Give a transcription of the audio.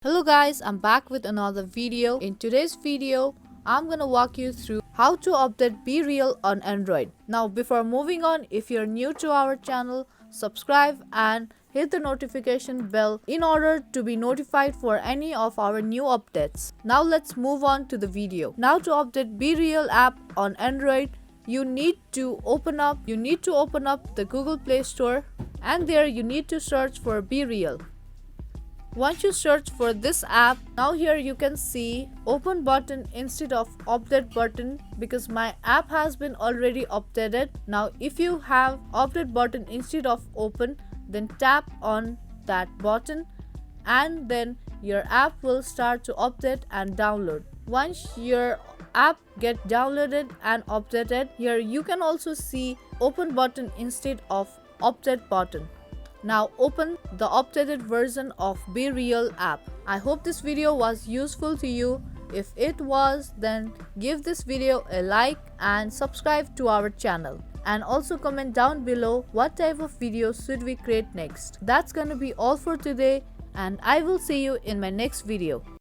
Hello guys, I'm back with another video. In today's video, I'm gonna walk you through how to update BeReal on Android. Now before moving on, if you're new to our channel, subscribe and hit the notification bell in order to be notified for any of our new updates. Now let's move on to the video. Now to update BeReal app on Android, you need to open up the Google Play Store, and there you need to search for BeReal. Once you search for this app, now here you can see open button instead of update button because my app has been already updated. Now if you have update button instead of open, then tap on that button and then your app will start to update and download. Once your app get downloaded and updated, here you can also see open button instead of update button. Now open the updated version of BeReal app. I hope this video was useful to you. If it was, then give this video a like and subscribe to our channel. And also comment down below what type of videos should we create next. That's gonna be all for today, and I will see you in my next video.